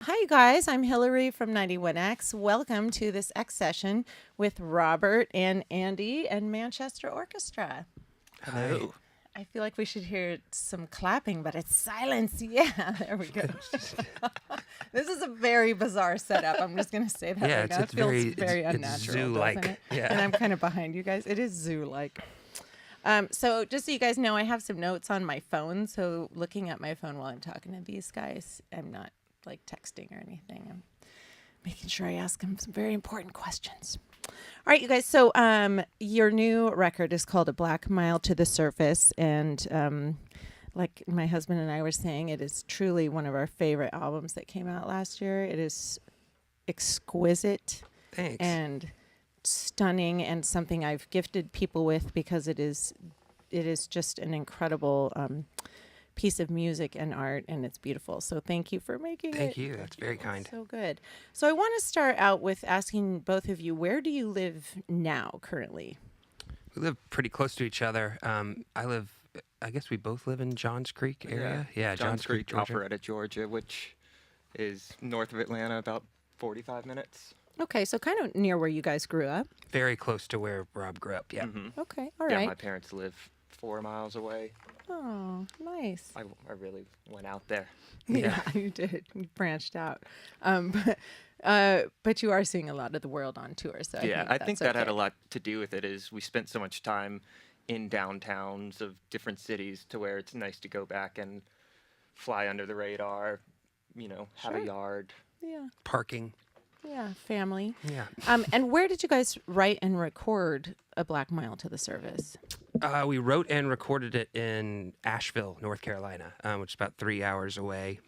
Hi, you guys. I'm Hilary from 91X. Welcome to this X session with Robert and Andy and Manchester Orchestra. Hi. Hello. I feel like we should hear some clapping, but it's silence. Yeah, there we go. This is a very bizarre setup. I'm just going to say that Yeah, right it's now. It it's feels very very it's unnatural, doesn't zoo-like. it? And Yeah. I'm kind of behind you guys. It is zoo-like. So just so you guys know, I have some notes on my phone. So looking at my phone while I'm talking to these guys, I'm not like texting or anything. I'm making sure I ask them some very important questions. All right, you guys. So your new record is called A Black Mile to the Surface. And like my husband and I were saying, it is truly one of our favorite albums that came out last year. It is exquisite Thanks. and stunning, and something I've gifted people with because it is just an incredible piece of music and art, and it's beautiful. So thank you for making Thank it. you. That's very kind. So good. So I want to start out with asking both of you, where do you live now currently? We live pretty close to each other. I guess we both live in Johns Creek area. Yeah, Johns Creek, Georgia. Alpharetta, Georgia, which is north of Atlanta, about 45 minutes. Okay, so kind of near where you guys grew up. Very close to where Rob grew up. Yeah. Okay, all Yeah, right. my parents live 4 miles away. Oh, nice. I really went out there. Yeah, you did. You branched out. But you are seeing a lot of the world on tour. So I think that's that had okay. a lot to do with it. Is we spent so much time in downtowns of different cities to where it's nice to go back and fly under the radar, have Sure. a yard. Yeah, Parking. yeah, family. Yeah. And where did you guys write and record A Black Mile to the Service? We wrote and recorded it in Asheville, North Carolina, which is about 3 hours away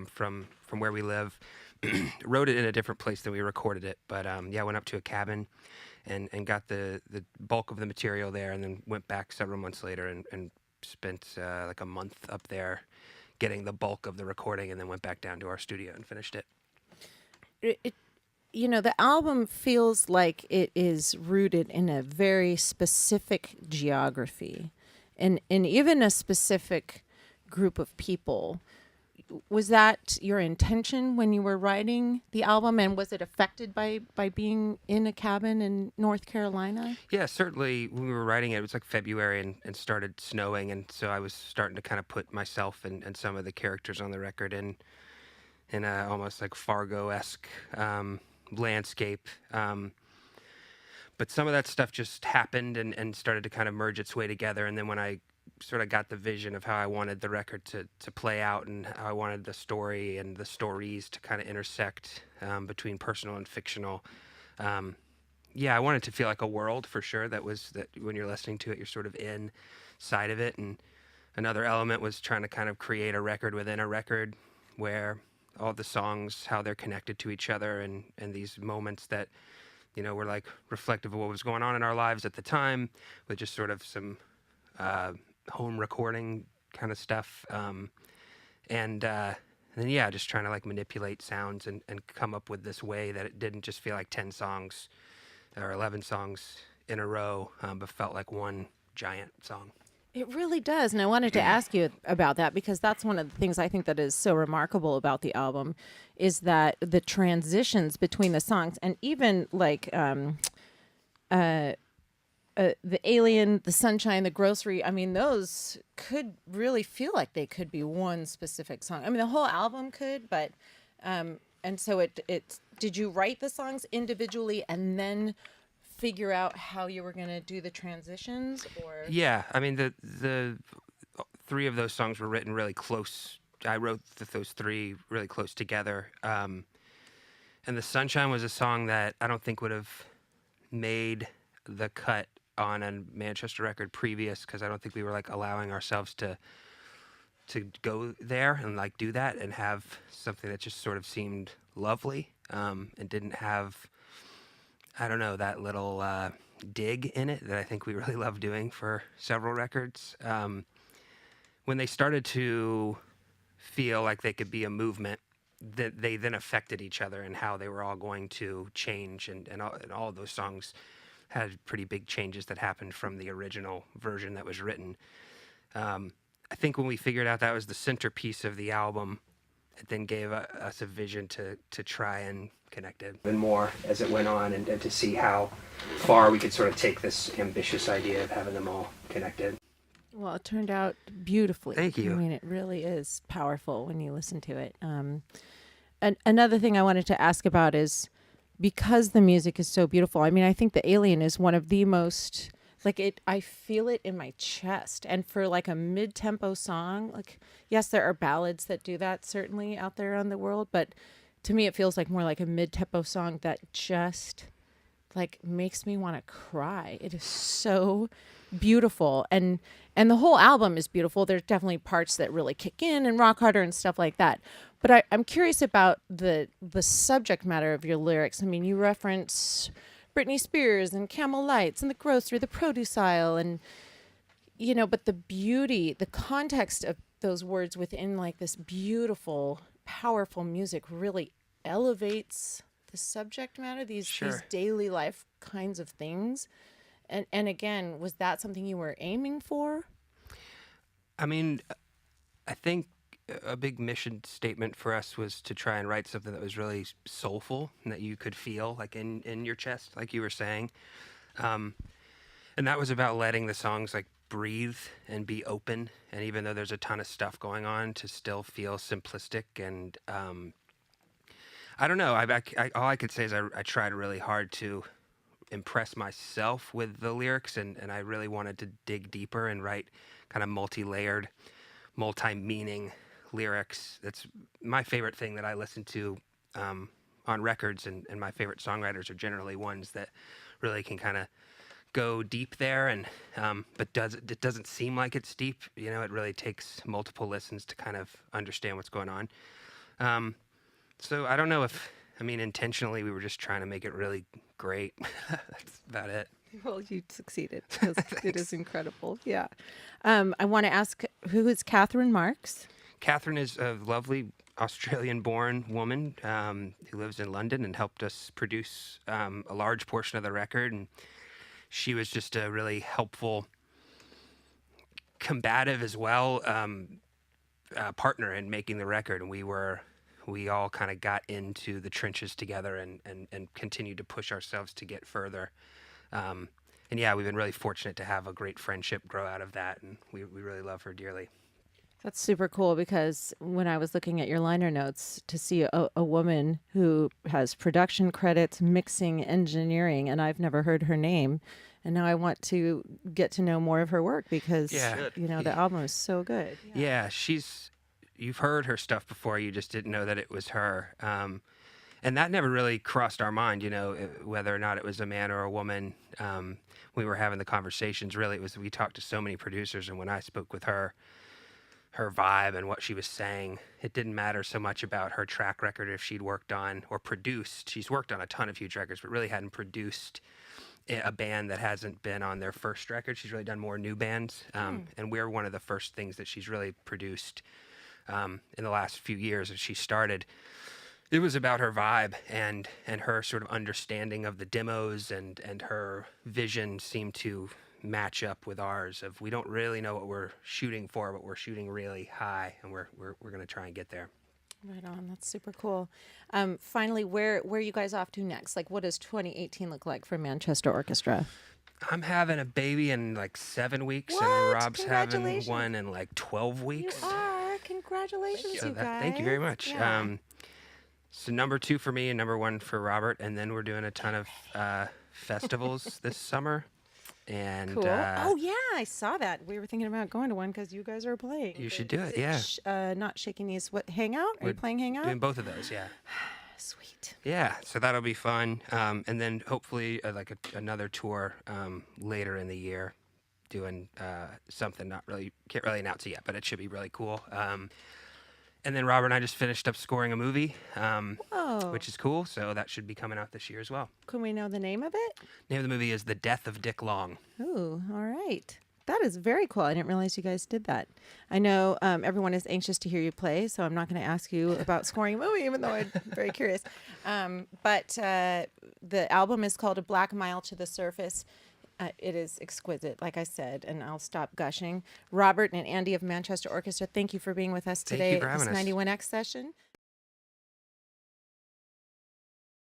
from where we live. Wrote it in a different place than we recorded it, but yeah, went up to a cabin and got the bulk of the material there, and then went back several months later and spent like a month up there getting the bulk of the recording, and then went back down to our studio and finished it. The album feels like it is rooted in a very specific geography and even a specific group of people. Was that your intention when you were writing the album, and was it affected by being in a cabin in North Carolina? Yeah, certainly when we were writing it, it was like February and started snowing, and so I was starting to kind of put myself and some of the characters on the record in a almost like Fargo-esque landscape. But some of that stuff just happened and started to kind of merge its way together. And then when I sort of got the vision of how I wanted the record to play out and how I wanted the story and the stories to kind of intersect between personal and fictional, yeah, I wanted to feel like a world for sure. That when you're listening to it, you're sort of inside of it. And another element was trying to kind of create a record within a record where all the songs, how they're connected to each other, and these moments that were like reflective of what was going on in our lives at the time, with just sort of some home recording kind of stuff, and then yeah, just trying to like manipulate sounds and come up with this way that it didn't just feel like 10 songs or 11 songs in a row, but felt like one giant song. It really does. And I wanted to ask you about that because that's one of the things I think that is so remarkable about the album is that the transitions between the songs, and even like the Alien, the Sunshine, the Grocery, I mean, those could really feel like they could be one specific song. I mean, the whole album could, but and so it did you write the songs individually and then figure out how you were going to do the transitions, or Yeah, I mean the three of those songs were written really close. I wrote those three really close together, and the Sunshine was a song that I don't think would have made the cut on a Manchester record previous, because I don't think we were like allowing ourselves to go there and like do that and have something that just sort of seemed lovely, and didn't have, I don't know, that little dig in it that I think we really love doing for several records. When they started to feel like they could be a movement, that they then affected each other and how they were all going to change, and all of those songs had pretty big changes that happened from the original version that was written. I think when we figured out that was the centerpiece of the album, it then gave us a vision to try and connect it even more as it went on, and to see how far we could sort of take this ambitious idea of having them all connected. Well, it turned out beautifully. Thank you. I mean, it really is powerful when you listen to it. Another thing I wanted to ask about is, because the music is so beautiful, I mean, I think The Alien is one of the most, like, I feel it in my chest. And for like a mid-tempo song, like, yes, there are ballads that do that certainly out there on the world, but to me it feels like more like a mid-tempo song that just like makes me want to cry. It is so beautiful, and the whole album is beautiful. There's definitely parts that really kick in and rock harder and stuff like that. But I'm curious about the subject matter of your lyrics. I mean, you reference Britney Spears and Camel Lights and the grocery, the produce aisle, and but the beauty, the context of those words within like this beautiful, powerful music really elevates the subject matter, these daily life kinds of things. And again, was that something you were aiming for? I mean, I think a big mission statement for us was to try and write something that was really soulful and that you could feel like in your chest, like you were saying. And that was about letting the songs like breathe and be open. And even though there's a ton of stuff going on, to still feel simplistic. And I don't know. All I could say is I tried really hard to impress myself with the lyrics, and I really wanted to dig deeper and write kind of multi-layered, multi-meaning lyrics. That's my favorite thing that I listen to on records, and my favorite songwriters are generally ones that really can kind of go deep there, and but it doesn't seem like it's deep. It really takes multiple listens to kind of understand what's going on. So I don't know if, intentionally we were just trying to make it really great. That's about it. Well, you succeeded, because it is incredible. Yeah. I want to ask, who is Catherine Marks? Catherine is a lovely Australian-born woman who lives in London and helped us produce a large portion of the record. And she was just a really helpful, combative as well, partner in making the record. And we all kind of got into the trenches together and continued to push ourselves to get further. And yeah, we've been really fortunate to have a great friendship grow out of that, and we really love her dearly. That's super cool, because when I was looking at your liner notes, to see a woman who has production credits, mixing, engineering, and I've never heard her name, and now I want to get to know more of her work, because the album is so good. Yeah, you've heard her stuff before, you just didn't know that it was her. And that never really crossed our mind, whether or not it was a man or a woman. We were having the conversations. Really, we talked to so many producers, and when I spoke with her vibe and what she was saying, it didn't matter so much about her track record, if she'd worked on or produced. She's worked on a ton of huge records, but really hadn't produced a band that hasn't been on their first record. She's really done more new bands, and we're one of the first things that she's really produced in the last few years that she started. It was about her vibe and her sort of understanding of the demos, and her vision seemed to match up with ours. Of, we don't really know what we're shooting for, but we're shooting really high, and we're going to try and get there. Right on. That's super cool. Finally, where are you guys off to next? Like, what does 2018 look like for Manchester Orchestra? I'm having a baby in like 7 weeks, What? and Rob's having Congratulations. one in like 12 weeks. You are. Congratulations, you guys. Thank you very much. Yeah. So number 2 for me and number 1 for Robert, and then we're doing a ton of festivals this summer. And Cool. Oh yeah, I saw that. We were thinking about going to one because you guys are playing. You should do it. Yeah. Not Shaky Knees. What, Hangout? Are you playing Hangout? Doing both of those. Yeah. Sweet. Yeah. So that'll be fun. And then hopefully another tour later in the year, doing something can't really announce it yet, but it should be really cool. And then Robert and I just finished up scoring a movie, which is cool. So that should be coming out this year as well. Can we know the name of it? Name of the movie is The Death of Dick Long. Ooh, all right. That is very cool. I didn't realize you guys did that. I know everyone is anxious to hear you play, so I'm not going to ask you about scoring a movie, even though I'm very curious. But the album is called A Black Mile to the Surface. It is exquisite, like I said, and I'll stop gushing. Robert and Andy of Manchester Orchestra, thank you for being with us Thank today you for at this having us. 91X session.